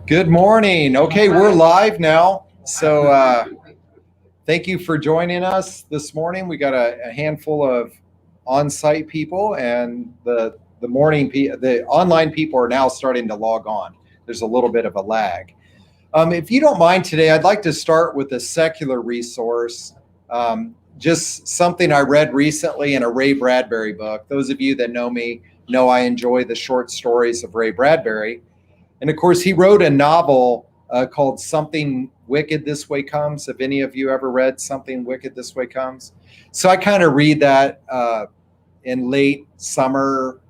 Good morning. Okay, we're live now. So thank you for joining us this morning. We got a handful of on-site people, and the online people are now starting to log on. There's a little bit of a lag. If you don't mind today, I'd like to start with a secular resource. Just something I read recently in a Ray Bradbury book. Those of you that know me know I enjoy the short stories of Ray Bradbury. And of course, he wrote a novel called Something Wicked This Way Comes. Have any of you ever read Something Wicked This Way Comes? So I kind of read that in late summer.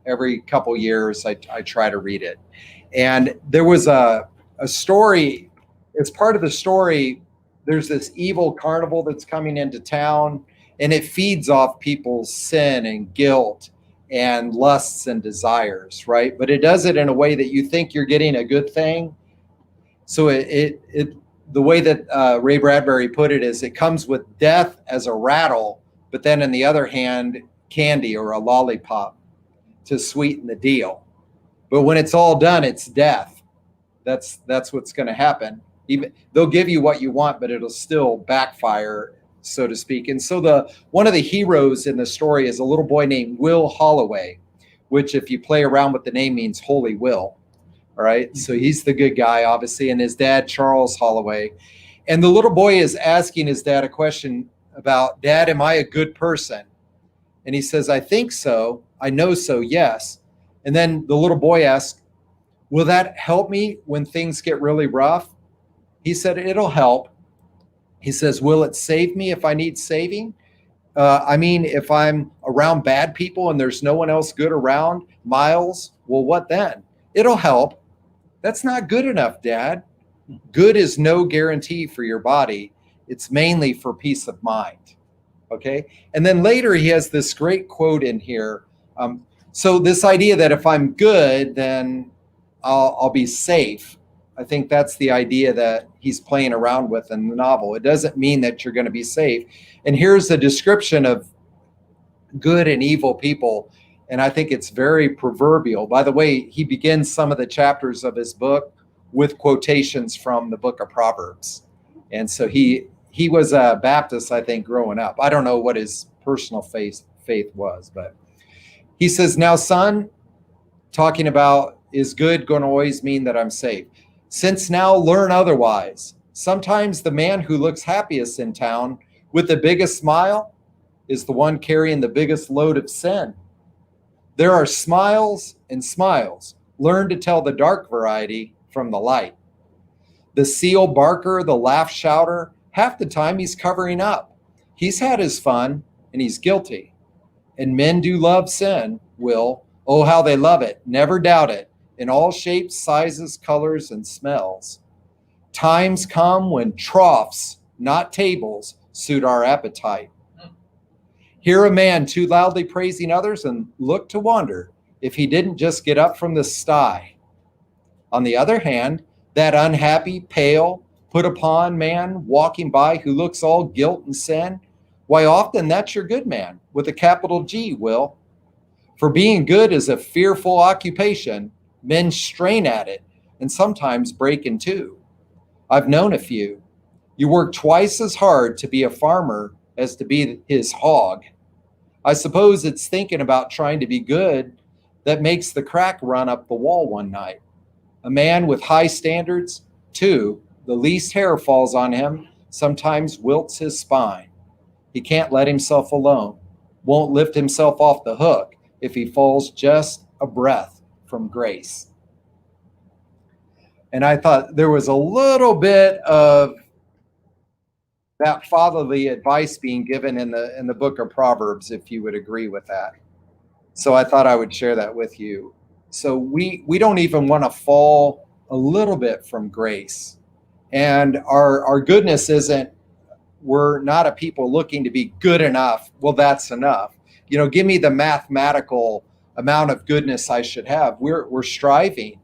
Every couple years, I try to read it. And there was a story. As part of the story, there's this evil carnival that's coming into town, and it feeds off people's sin and guilt and lusts and desires, right? But it does it in a way that you think you're getting a good thing. So the way that Ray Bradbury put it is, it comes with death as a rattle, but then on the other hand, candy or a lollipop to sweeten the deal. But when it's all done, it's death. That's what's going to happen. Even they'll give you what you want, but it'll still backfire, so to speak. And so one of the heroes in the story is a little boy named Will Holloway, which, if you play around with the name, means Holy Will. All right. So he's the good guy, obviously, and his dad, Charles Holloway. And the little boy is asking his dad a question about, Dad, am I a good person? And he says, I think so. I know so, yes. And then the little boy asks, will that help me when things get really rough? He said, it'll help. He says, will it save me if I need saving? If I'm around bad people and there's no one else good around, Miles, well, what then? It'll help. That's not good enough, Dad. Good is no guarantee for your body. It's mainly for peace of mind. Okay. And then later he has this great quote in here. So this idea that if I'm good, then I'll be safe. I think that's the idea that he's playing around with in the novel. It doesn't mean that you're going to be safe. And here's a description of good and evil people. And I think it's very proverbial. By the way, he begins some of the chapters of his book with quotations from the book of Proverbs. And so he was a Baptist, I think, growing up. I don't know what his personal faith was, but he says, now, son, talking about, is good going to always mean that I'm safe? Since now, learn otherwise. Sometimes the man who looks happiest in town with the biggest smile is the one carrying the biggest load of sin. There are smiles and smiles. Learn to tell the dark variety from the light. The seal barker, the laugh shouter, half the time he's covering up. He's had his fun and he's guilty. And men do love sin, Will. Oh, how they love it. Never doubt it. In all shapes, sizes, colors, and smells. Times come when troughs, not tables, suit our appetite. Hear a man too loudly praising others and look to wonder if he didn't just get up from the sty. On the other hand, that unhappy, pale, put upon man walking by who looks all guilt and sin, why, often that's your good man with a capital G, Will. For being good is a fearful occupation. Men strain at it and sometimes break in two. I've known a few. You work twice as hard to be a farmer as to be his hog. I suppose it's thinking about trying to be good that makes the crack run up the wall one night. A man with high standards, too, the least hair falls on him, sometimes wilts his spine. He can't let himself alone, won't lift himself off the hook if he falls just a breath from grace. And I thought there was a little bit of that fatherly advice being given in the book of Proverbs, if you would agree with that. So I thought I would share that with you. So we don't even want to fall a little bit from grace. And our goodness isn't, we're not a people looking to be good enough. Well, that's enough. Give me the mathematical amount of goodness I should have. We're striving.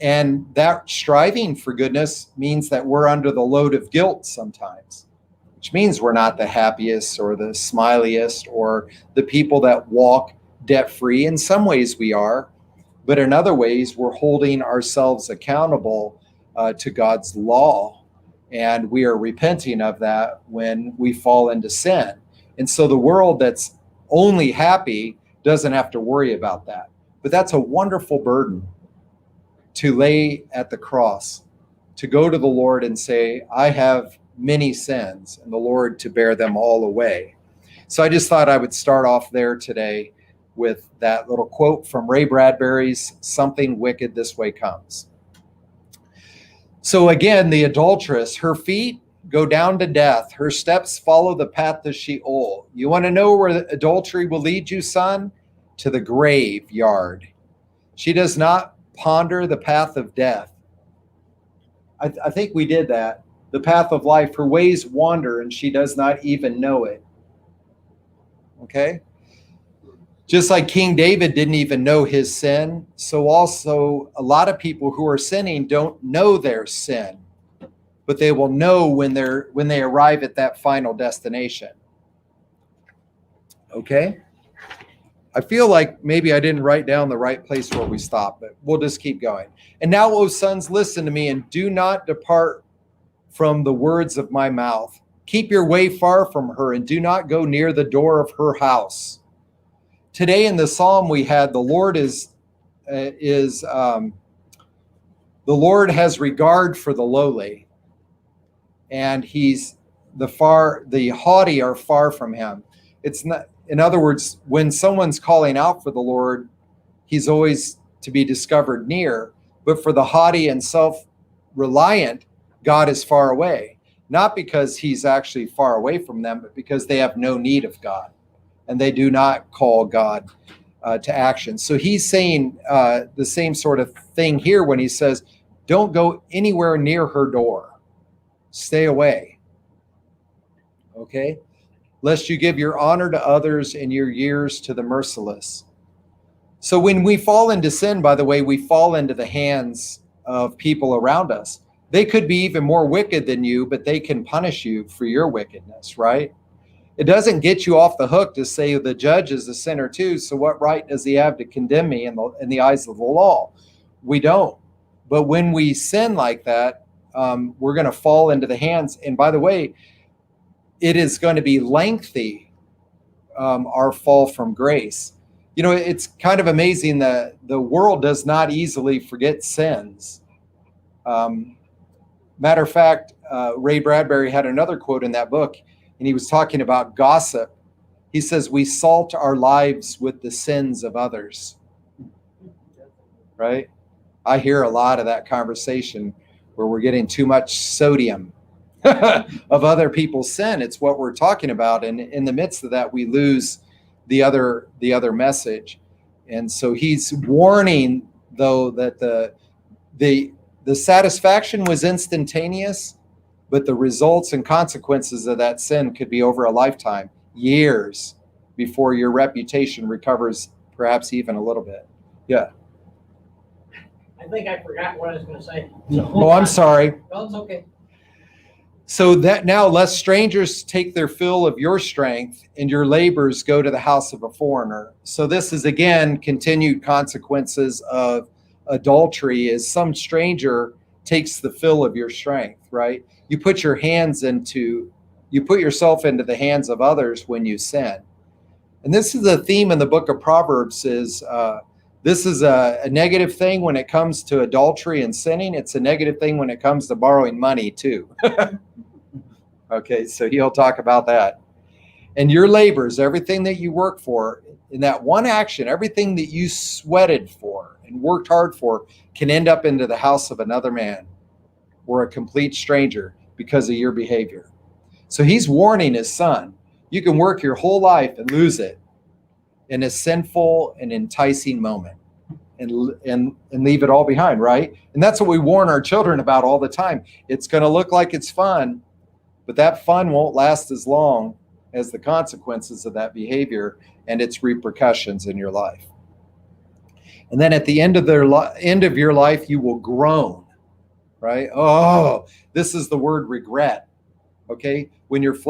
And that striving for goodness means that we're under the load of guilt sometimes, which means we're not the happiest or the smiliest or the people that walk debt-free. In some ways we are, But in other ways, we're holding ourselves accountable to God's law. And we are repenting of that when we fall into sin. And so the world that's only happy doesn't have to worry about that. But that's a wonderful burden to lay at the cross, to go to the Lord and say, I have many sins, and the Lord to bear them all away. So I just thought I would start off there today with that little quote from Ray Bradbury's Something Wicked This Way Comes. So again, the adulteress, her feet go down to death. Her steps follow the path of Sheol. You want to know where adultery will lead you, son? To the graveyard. She does not ponder the path of death. I think we did that. The path of life. Her ways wander, and she does not even know it. Okay? Just like King David didn't even know his sin, so also a lot of people who are sinning don't know their sin, but they will know when they arrive at that final destination. Okay? I feel like maybe I didn't write down the right place where we stopped, but we'll just keep going. And now, O sons, listen to me and do not depart from the words of my mouth. Keep your way far from her and do not go near the door of her house. Today in the psalm we had, the Lord the Lord has regard for the lowly, and the haughty are far from him. It's not, in other words, when someone's calling out for the Lord, he's always to be discovered near. But for the haughty and self-reliant, God is far away. Not because he's actually far away from them, but because they have no need of God. And they do not call God to action. So he's saying the same sort of thing here when he says, don't go anywhere near her door. Stay away. Okay? Lest you give your honor to others and your years to the merciless. So when we fall into sin, by the way, we fall into the hands of people around us. They could be even more wicked than you, but they can punish you for your wickedness, right? It doesn't get you off the hook to say the judge is a sinner too, so what right does he have to condemn me in the eyes of the law? We don't. But when we sin like that, we're going to fall into the hands. And by the way, it is going to be lengthy, our fall from grace. You know, it's kind of amazing that the world does not easily forget sins. Matter of fact, Ray Bradbury had another quote in that book, and he was talking about gossip. He says, we salt our lives with the sins of others. Right? I hear a lot of that conversation where we're getting too much sodium of other people's sin. It's what we're talking about. And in the midst of that, we lose the other message. And so he's warning, though, that the satisfaction was instantaneous, but the results and consequences of that sin could be over a lifetime, years before your reputation recovers, perhaps even a little bit. Yeah. I think I forgot what I was going to say. Oh, I'm sorry. No, it's okay. So that now, lest strangers take their fill of your strength and your labors go to the house of a foreigner. So this is, again, continued consequences of adultery, is some stranger takes the fill of your strength, right? You put yourself into the hands of others when you sin. And this is a theme in the book of Proverbs, is this is a negative thing when it comes to adultery and sinning. It's a negative thing when it comes to borrowing money too. Okay, so he'll talk about that. And your labors, everything that you work for, in that one action, everything that you sweated for and worked hard for can end up into the house of another man or a complete stranger because of your behavior. So he's warning his son, you can work your whole life and lose it in a sinful and enticing moment and leave it all behind, right? And that's what we warn our children about all the time. It's going to look like it's fun, but that fun won't last as long as the consequences of that behavior and its repercussions in your life. And then at the end of your life, you will groan, right? Oh, this is the word regret. Okay? When your flesh